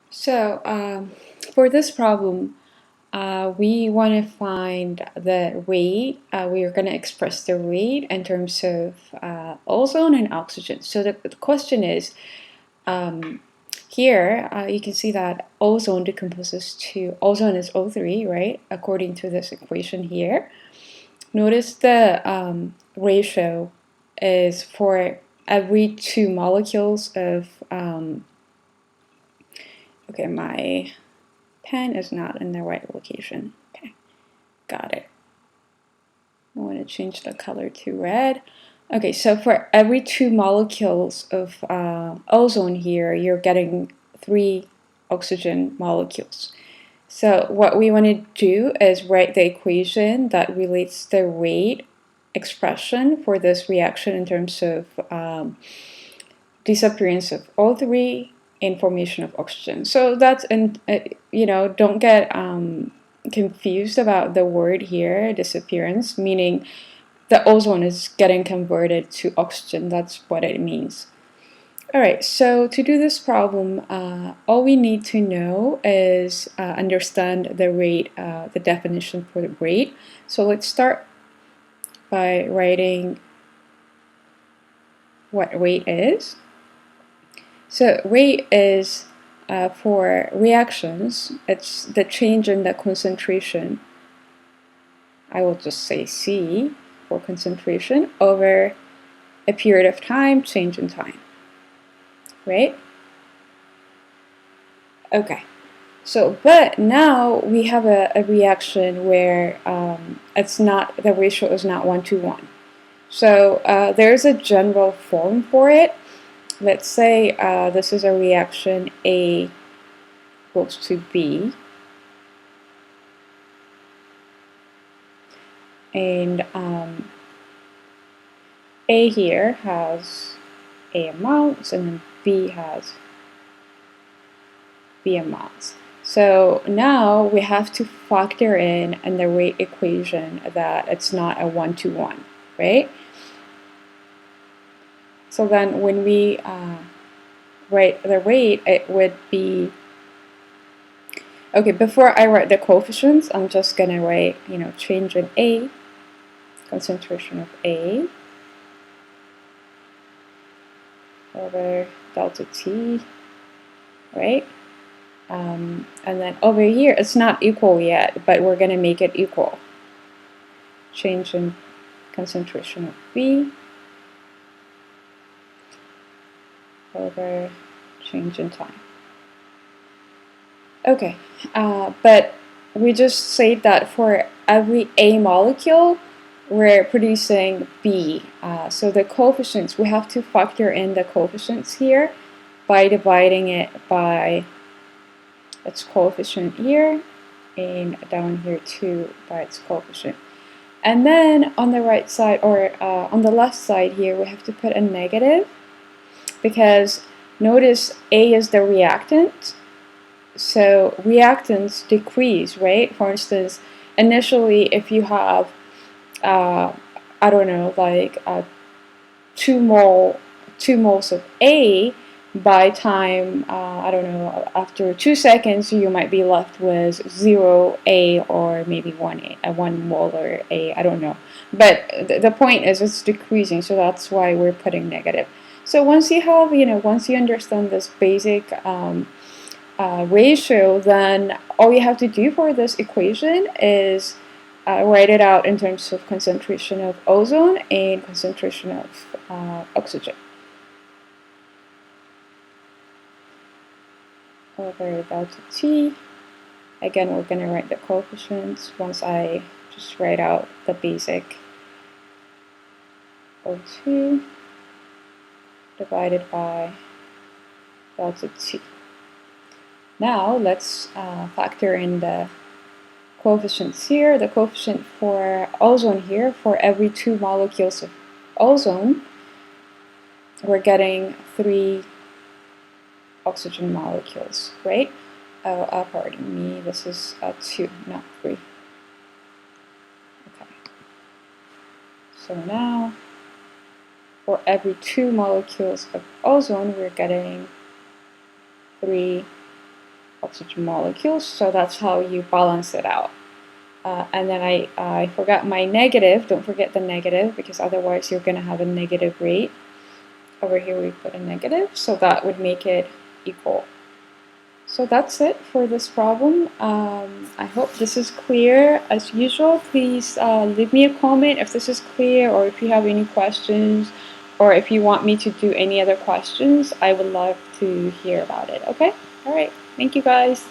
So for this problem, we want to find the rate. We are going to express the rate in terms of ozone and oxygen. So the question is, here you can see that ozone decomposes to, ozone is O3, right? According to this equation here. Notice the ratio is for every 2 molecules of, okay, my pen is not in the right location. Okay, got it. I want to change the color to red. Okay, so for every 2 molecules of ozone here, you're getting 3 oxygen molecules. So what we want to do is write the equation that relates the rate expression for this reaction in terms of disappearance of O3 and formation of oxygen. So that's, don't get confused about the word here, disappearance, meaning the ozone is getting converted to oxygen. That's what it means. All right, so to do this problem, all we need to know is understand the rate, the definition for the rate. So let's start by writing what rate is. So rate is for reactions, it's the change in the concentration. I will just say C for concentration over a period of time, change in time, right? Okay, so but now we have a reaction where it's not, the ratio is not 1:1. So there's a general form for it. Let's say this is a reaction A equals to B, and A here has A amounts and then B has B amounts. So now we have to factor in the rate equation that it's not a 1:1, right? So then when we write the rate, it would be, okay, before I write the coefficients, I'm just going to write, change in A, concentration of A, over delta T, right? And then over here, it's not equal yet, but we're going to make it equal. Change in concentration of B over change in time. Okay, but we just said that for every A molecule, we're producing B. So the coefficients, we have to factor in the coefficients here by dividing it by its coefficient here, and down here too by its coefficient. And then on the right side, or on the left side here, we have to put a negative, because notice A is the reactant, so reactants decrease, right? For instance, initially if you have I don't know, like 2 moles of A, by time, I don't know, after 2 seconds, you might be left with 0 A, or maybe 1 molar A, I don't know. But the point is it's decreasing, so that's why we're putting negative. So once you have, once you understand this basic ratio, then all you have to do for this equation is write it out in terms of concentration of ozone and concentration of oxygen. Over delta T. Again, we're going to write the coefficients once I just write out the basic O2 divided by delta T. Now let's factor in the coefficients here. The coefficient for ozone here, for every 2 molecules of ozone, we're getting 3 oxygen molecules, right? Oh, pardon me, this is 2, not 3. Okay. So now, for every 2 molecules of ozone, we're getting 3 oxygen molecules. So that's how you balance it out. And then I forgot my negative. Don't forget the negative, because otherwise you're going to have a negative rate. Over here we put a negative, so that would make it equal. So that's it for this problem. I hope this is clear. As usual, please leave me a comment if this is clear, or if you have any questions, or if you want me to do any other questions. I would love to hear about it. Okay? All right. Thank you, guys.